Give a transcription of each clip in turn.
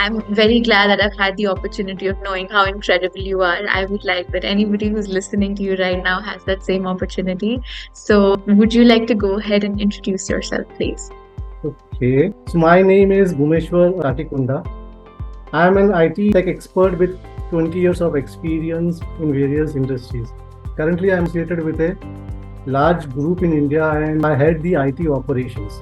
I'm very glad that I've had the opportunity of knowing how incredible you are. I would like that anybody who's listening to you right now has that same opportunity. So, would you like to go ahead and introduce yourself, please? Okay, so my name is Bhumeshwar Tatikonda. I am an IT tech expert with 20 years of experience in various industries. Currently, I am associated with a large group in India and I head the IT operations.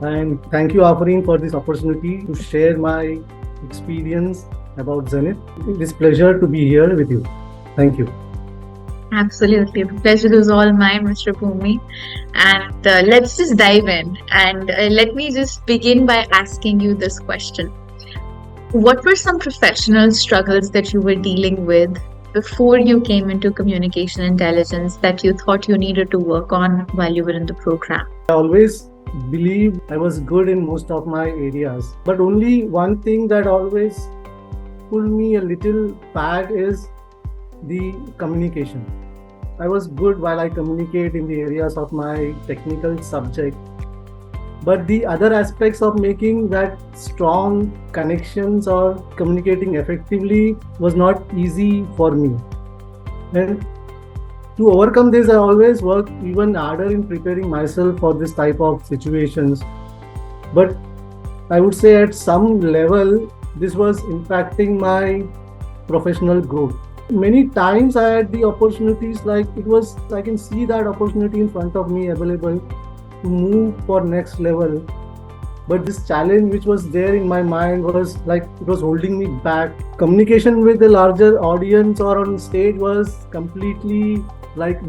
And thank you, Afreen, for this opportunity to share my experience about Zenith. It is a pleasure to be here with you. Thank you. Absolutely. The pleasure is all mine, Mr. Bhumi. And let's just dive in. And let me just begin by asking you this question. What were some professional struggles that you were dealing with before you came into communication intelligence that you thought you needed to work on while you were in the program? I always believed I was good in most of my areas, but only one thing that always pulled me a little back is the communication. I was good while I communicate in the areas of my technical subject, but the other aspects of making that strong connections or communicating effectively was not easy for me. And to overcome this, I always work even harder in preparing myself for this type of situations. But I would say at some level, this was impacting my professional growth. Many times I had the opportunities, I can see that opportunity in front of me available to move for next level. But this challenge which was there in my mind was it was holding me back. Communication with a larger audience or on stage was completely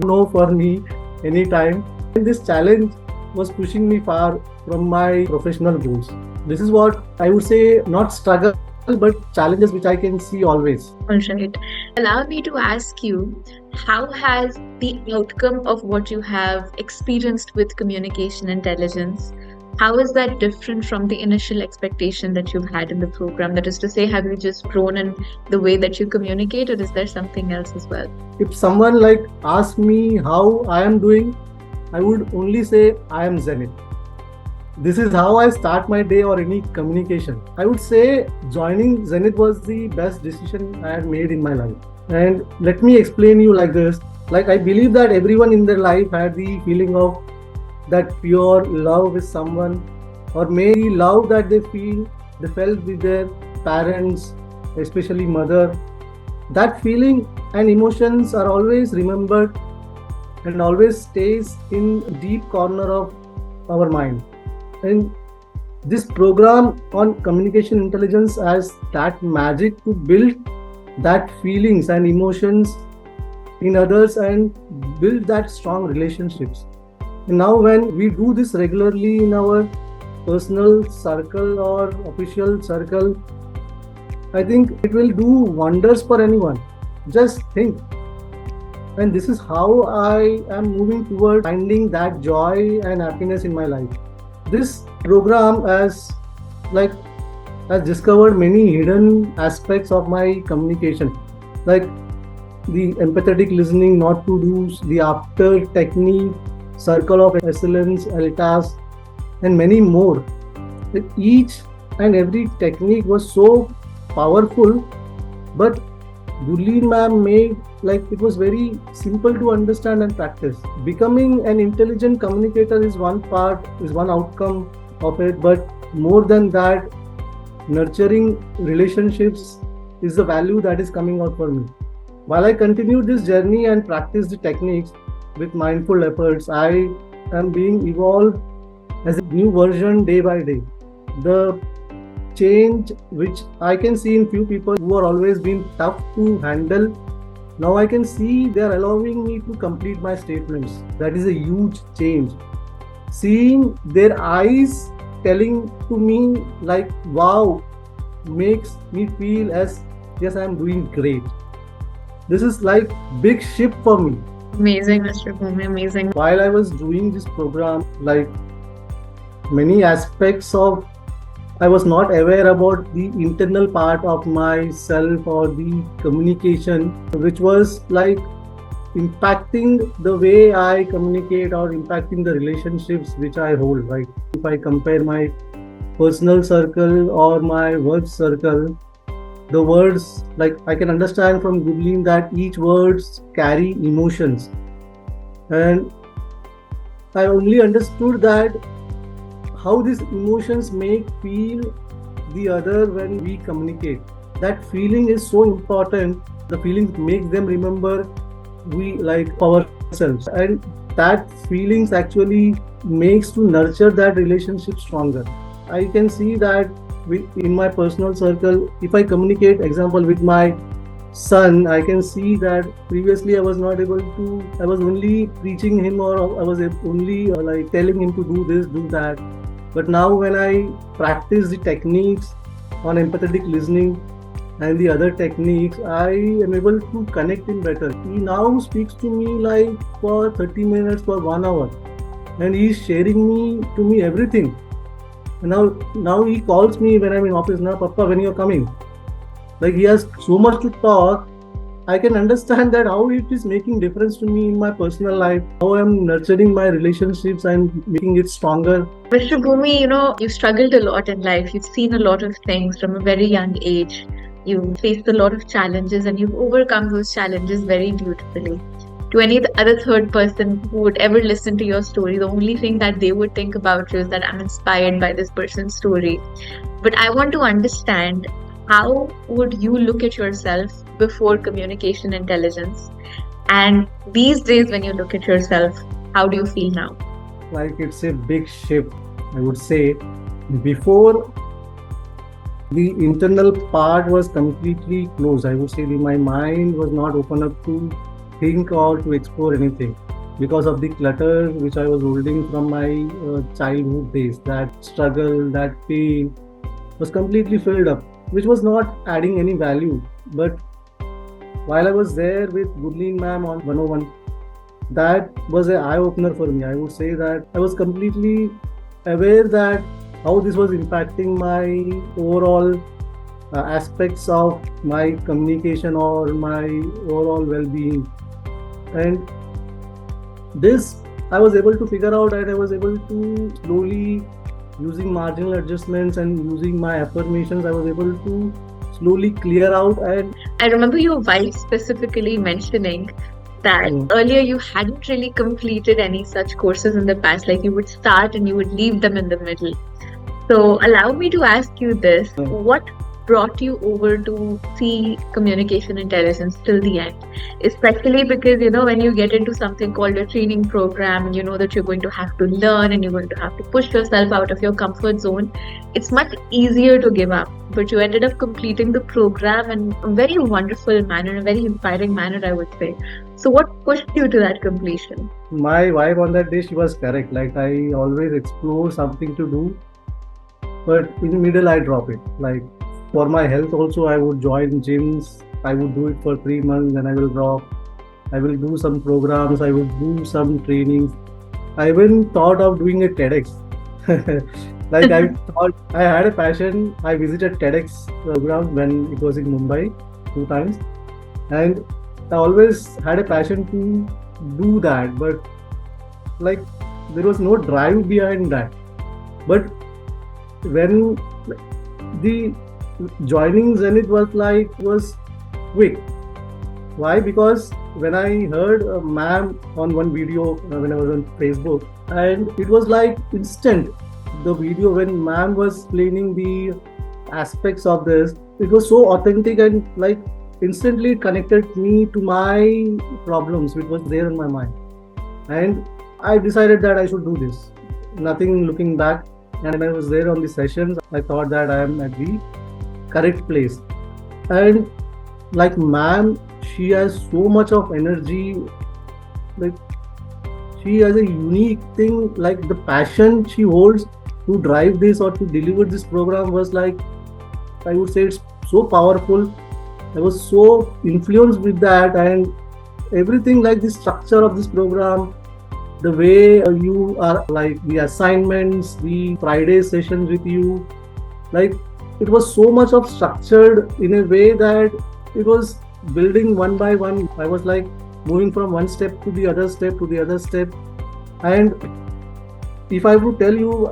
no for me anytime. And this challenge was pushing me far from my professional goals. This is what I would say, not struggle, but challenges which I can see always. All right. Allow me to ask you, how has the outcome of what you have experienced with communication intelligence, how is that different from the initial expectation that you've had in the program? That is to say, have you just grown in the way that you communicate, or is there something else as well? If someone asks me how I am doing, I would only say I am Zenith. This is how I start my day or any communication. I would say joining Zenith was the best decision I had made in my life. And let me explain you like this. I believe that everyone in their life had the feeling of that pure love with someone, or maybe love that they felt with their parents, especially mother. That feeling and emotions are always remembered and always stays in a deep corner of our mind. And this program on communication intelligence has that magic to build that feelings and emotions in others and build that strong relationships. And now when we do this regularly in our personal circle or official circle, I think it will do wonders for anyone. Just think. And this is how I am moving toward finding that joy and happiness in my life. This program has discovered many hidden aspects of my communication, like the empathetic listening, not to do's, the after technique, circle of excellence, LTAS, and many more. Each and every technique was so powerful, but Durleen ma'am made it was very simple to understand and practice. Becoming an intelligent communicator is one outcome of it, but more than that, nurturing relationships is the value that is coming out for me. While I continue this journey and practice the techniques with mindful efforts, I am being evolved as a new version day by day. The change which I can see in few people who are always been tough to handle, now I can see they are allowing me to complete my statements. That is a huge change. Seeing their eyes telling to me wow, makes me feel as yes, I am doing great. This is big shift for me. Amazing, Mr. Bhumi, amazing. While I was doing this program, many aspects of I was not aware about the internal part of myself or the communication, which was impacting the way I communicate or impacting the relationships which I hold, right? If I compare my personal circle or my work circle, the words, like I can understand from Googling that each words carry emotions. And I only understood that how these emotions make feel the other when we communicate. That feeling is so important. The feelings make them remember we like ourselves, and that feelings actually makes to nurture that relationship stronger. I can see that in my personal circle, if I communicate, example, with my son, I can see that previously I was not able to, I was only preaching him, or I was only like telling him to do this, do that. But now when I practice the techniques on empathetic listening and the other techniques, I am able to connect him better. He now speaks to me like for 30 minutes, for 1 hour, and he's sharing to me everything. And now he calls me when I'm in office. Now, Papa, when you're coming, like he has so much to talk. I can understand that how it is making difference to me in my personal life, how I'm nurturing my relationships and making it stronger. Mr. Bhumi, you've struggled a lot in life. You've seen a lot of things from a very young age. You've faced a lot of challenges and you've overcome those challenges very beautifully. To any other third person who would ever listen to your story, the only thing that they would think about you is that I'm inspired by this person's story. But I want to understand, how would you look at yourself before communication intelligence? And these days, when you look at yourself, how do you feel now? Like it's a big shift, I would say. Before, the internal part was completely closed. I would say my mind was not open up to think or to explore anything because of the clutter which I was holding from my childhood days. That struggle, that pain was completely filled up, which was not adding any value. But while I was there with Gurleen ma'am on 101, that was an eye-opener for me. I would say that I was completely aware that how this was impacting my overall aspects of my communication or my overall well-being. And this I was able to figure out, and I was able to slowly, using marginal adjustments and using my affirmations, I was able to slowly clear out. And I remember your wife specifically mentioning that earlier you hadn't really completed any such courses in the past, like you would start and you would leave them in the middle. So allow me to ask you this, what brought you over to see communication intelligence till the end? Especially because, when you get into something called a training program and you know that you're going to have to learn and you're going to have to push yourself out of your comfort zone, it's much easier to give up. But you ended up completing the program in a very wonderful manner, a very inspiring manner, I would say. So what pushed you to that completion? My wife on that day, she was correct. Like I always explore something to do, but in the middle I drop it. Like for my health also, I would join gyms. I would do it for 3 months, then I will drop. I will do some programs. I will do some trainings. I even thought of doing a TEDx. Like I thought I had a passion. I visited TEDx program when it was in Mumbai 2 times, and I always had a passion to do that. But like there was no drive behind that. But when the joining Zenith was quick. Why? Because when I heard a ma'am on one video when I was on Facebook, and it was like instant. The video when ma'am was explaining the aspects of this, it was so authentic and like instantly it connected me to my problems which was there in my mind. And I decided that I should do this. Nothing looking back. And when I was there on the sessions, I thought that I am at the correct place. And like ma'am, she has so much of energy. Like she has a unique thing, like the passion she holds to drive this or to deliver this program was like, I would say it's so powerful. I was so influenced with that, and everything like the structure of this program, the way you are, like the assignments, the Friday sessions with you, like it was so much of structured in a way that it was building one by one. I was like moving from one step to the other step to the other step. And if I would tell you,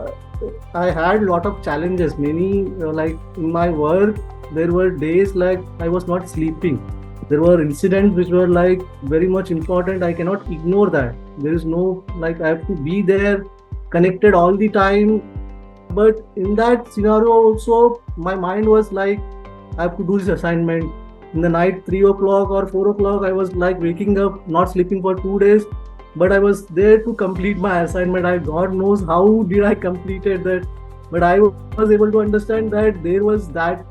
I had a lot of challenges. Many, like in my work, there were days like I was not sleeping. There were incidents which were like very much important. I cannot ignore that. There is no, like, I have to be there, connected all the time. But in that scenario, also, my mind was like, I have to do this assignment. In the night, 3 o'clock or 4 o'clock, I was like waking up, not sleeping for 2 days, but I was there to complete my assignment. I God knows how did I completed that, but I was able to understand that there was that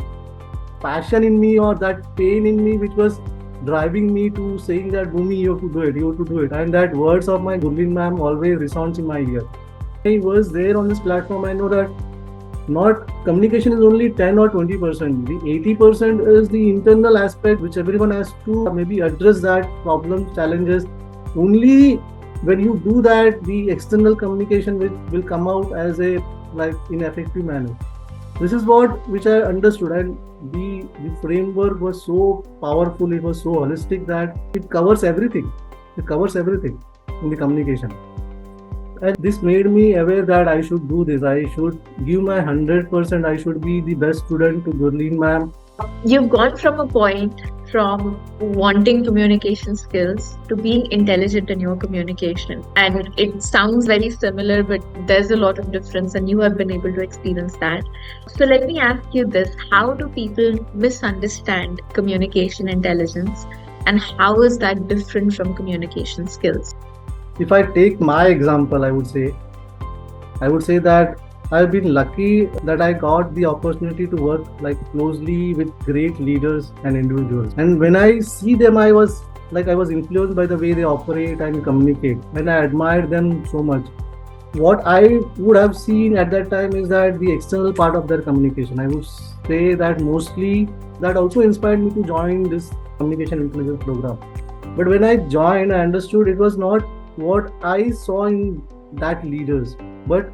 passion in me or that pain in me which was driving me to saying that Bhumi, you have to do it, you have to do it. And that words of my Gurleen ma'am always resounds in my ear. I was there on this platform. I know that not communication is only 10 or 20%. The 80% is the internal aspect which everyone has to maybe address that problem, challenges. Only when you do that, the external communication will come out as a like in effective manner. This is what which I understood, and the framework was so powerful, it was so holistic that it covers everything. It covers everything in the communication. And this made me aware that I should do this. I should give my 100%. I should be the best student to Gurleen ma'am. You've gone from a point from wanting communication skills to being intelligent in your communication. And it sounds very similar, but there's a lot of difference, and you have been able to experience that. So let me ask you this: how do people misunderstand communication intelligence, and how is that different from communication skills? If I take my example, I would say that I've been lucky that I got the opportunity to work like closely with great leaders and individuals. And when I see them, I was influenced by the way they operate and communicate, and I admired them so much. What I would have seen at that time is that the external part of their communication. I would say that mostly that also inspired me to join this communication intelligence program. But when I joined, I understood it was not what I saw in that leaders, but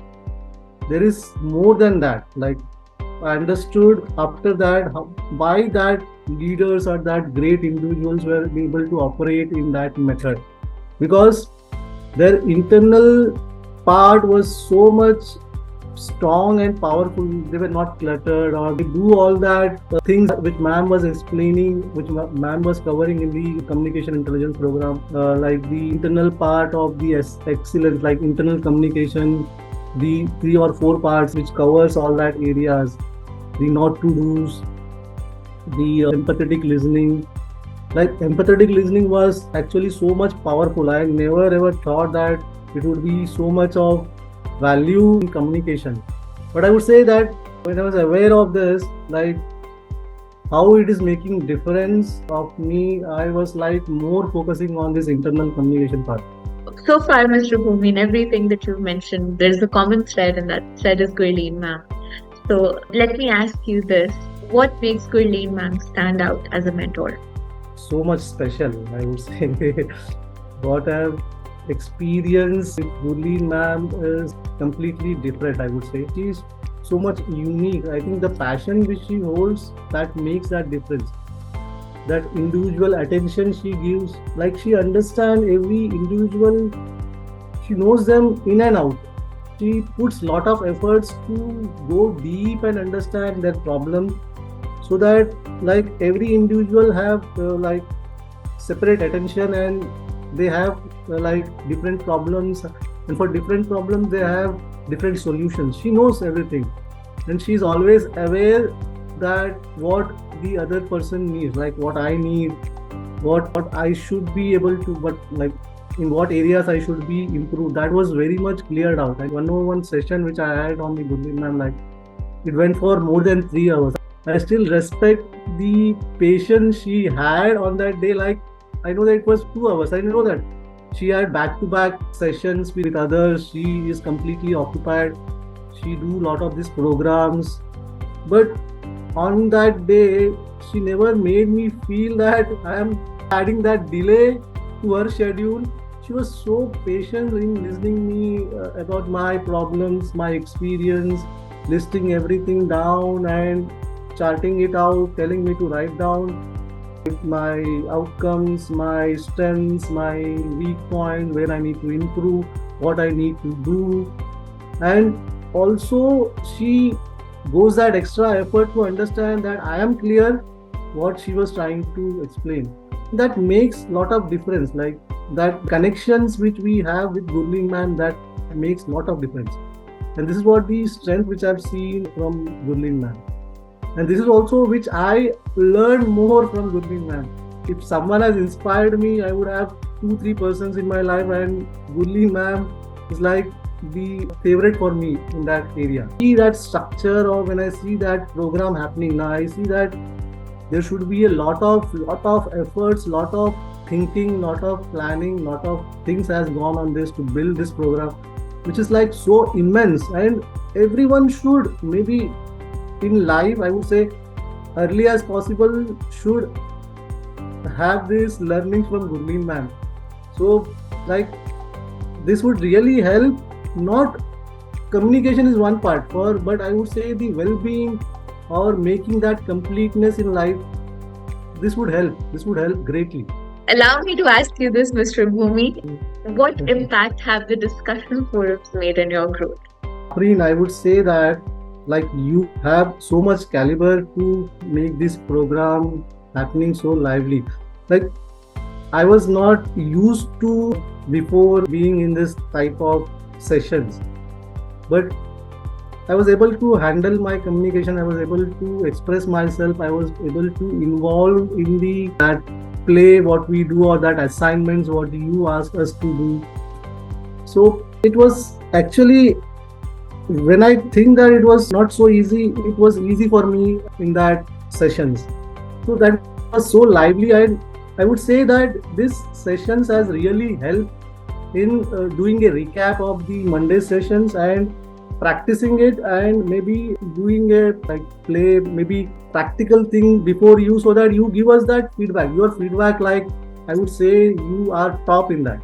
there is more than that. Like I understood after that why that leaders or that great individuals were able to operate in that method, because their internal part was so much strong and powerful. They were not cluttered, or they do all that things which ma'am was explaining, which ma'am was covering in the communication intelligence program, like the internal part of the excellence, like internal communication, the 3 or 4 parts which covers all that areas, the not to do's, the empathetic listening. Like empathetic listening was actually so much powerful. I never ever thought that it would be so much of value in communication. But I would say that when I was aware of this, like how it is making difference of me, I was like more focusing on this internal communication part. So far, Mr. Bhumi, in everything that you've mentioned, there's a common thread, and that thread is Gurleen ma'am. So let me ask you this: what makes Gurleen ma'am stand out as a mentor? So much special, I would say. What I've experienced with Gurleen ma'am is completely different, I would say. She's so much unique. I think the passion which she holds, that makes that difference. That individual attention she gives, like she understands every individual, she knows them in and out. She puts lot of efforts to go deep and understand their problem, so that like every individual have like separate attention, and they have like different problems, and for different problems they have different solutions. She knows everything, and she's always aware that what the other person needs, like what I need, what I should be able to, but like in what areas I should be improved. That was very much cleared out. Like 101 session which I had on the Gurleen ma'am, like it went for more than 3 hours. I still respect the patience she had on that day. Like I know that it was 2 hours. I know that she had back-to-back sessions with others. She is completely occupied. She do a lot of these programs, but on that day, she never made me feel that I am adding that delay to her schedule. She was so patient in listening me about my problems, my experience, listing everything down and charting it out, telling me to write down my outcomes, my strengths, my weak point, where I need to improve, what I need to do. And also she goes that extra effort to understand that I am clear what she was trying to explain. That makes lot of difference. Like that connections which we have with Gurleen ma'am, that makes lot of difference. And this is what the strength which I've seen from Gurleen ma'am. And this is also which I learned more from Gurleen ma'am. If someone has inspired me, I would have 2-3 persons in my life, and Gurleen ma'am is like the favorite for me in that area. See that structure, or when I see that program happening now, I see that there should be a lot of efforts, lot of thinking, lot of planning, lot of things has gone on this to build this program, which is like so immense. And everyone should, maybe in life, I would say early as possible, should have this learning from Gurleen ma'am. So like this would really help. Not communication is one part for, but I would say the well-being or making that completeness in life, this would help greatly. Allow me to ask you this, Mr. Bhumi. What impact have the discussion forums made in your growth? Preen, I would say that like you have so much caliber to make this program happening so lively. Like I was not used to before being in this type of sessions, but I was able to handle my communication. I was able to express myself. I was able to involve in that play what we do, or that assignments what you ask us to do. So it was actually, when I think that it was not so easy, it was easy for me in that sessions. So that was so lively, and I would say that this sessions has really helped in doing a recap of the Monday sessions and practicing it, and maybe doing a like play, maybe practical thing before you, so that you give us that feedback. Your feedback, like I would say you are top in that.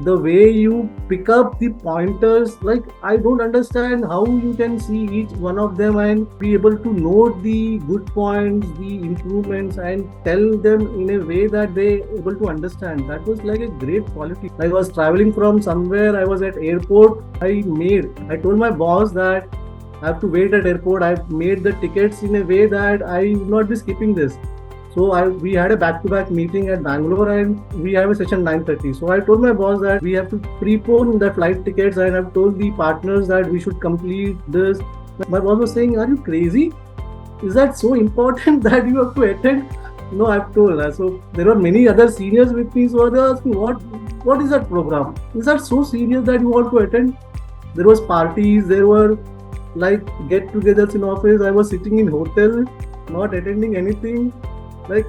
The way you pick up the pointers, like I don't understand how you can see each one of them and be able to note the good points, the improvements, and tell them in a way that they able to understand. That was like a great quality. I was traveling from somewhere, I was at airport, I told my boss that I have to wait at airport. I made the tickets in a way that I will not be skipping this. So we had a back-to-back meeting at Bangalore, and we have a session 9:30. So I told my boss that we have to prepone the flight tickets, and I've told the partners that we should complete this. My boss was saying, "Are you crazy? Is that so important that you have to attend?" No, I've told her. So there were many other seniors with me, so they asked me, what is that program? Is that so serious that you want to attend? There was parties, there were like get-togethers in office. I was sitting in hotel, not attending anything. Like,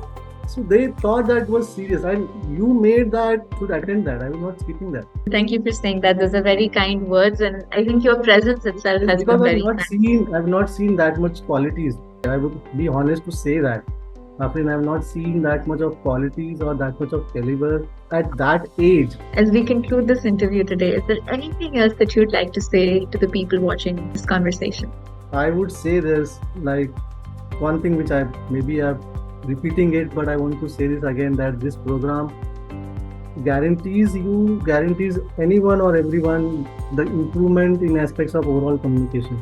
so they thought that was serious, and you made that should attend that. I was not skipping that. Thank you for saying that. Those are very kind words, and I think your presence itself has been very kind. I've not seen that much qualities. I would be honest to say that. Afrin, I've not seen that much of qualities or that much of caliber at that age. As we conclude this interview today, is there anything else that you'd like to say to the people watching this conversation? I would say there's like one thing which I'm repeating it, but I want to say this again, that this program guarantees anyone or everyone the improvement in aspects of overall communication.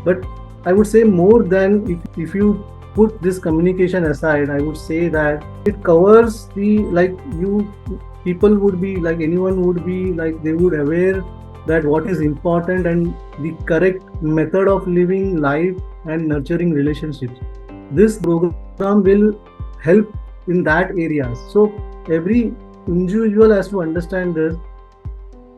But I would say more than if you put this communication aside, I would say that it covers people would be like, anyone would be like, they would aware that what is important and the correct method of living life and nurturing relationships. This program will help in that areas. So every individual has to understand this,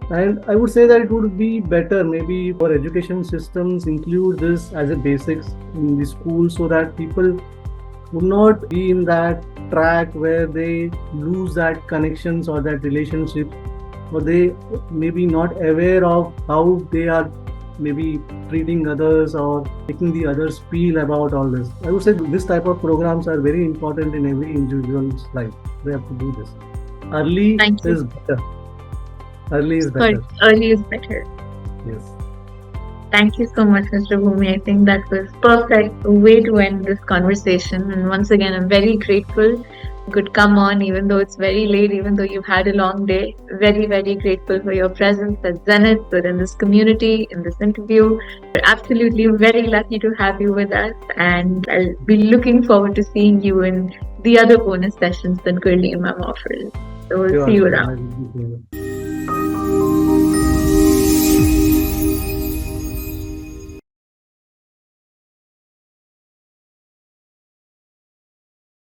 and I would say that it would be better maybe for education systems include this as a basics in the school, so that people would not be in that track where they lose that connections or that relationship, or they maybe not aware of how they are maybe treating others or making the others feel about all this. I would say this type of programs are very important in every individual's life. They have to do this. Early is better. Early is better. Early is better. Yes. Thank you so much, Mr. Bhumi. I think that was perfect way to end this conversation. And once again, I'm very grateful could come on, even though it's very late, even though you've had a long day. Very, very grateful for your presence at Zenith, within this community, in this interview. We're absolutely very lucky to have you with us, and I'll be looking forward to seeing you in the other bonus sessions that Gurleen Ma'am offers. So we'll see you Sure, around. I will be there.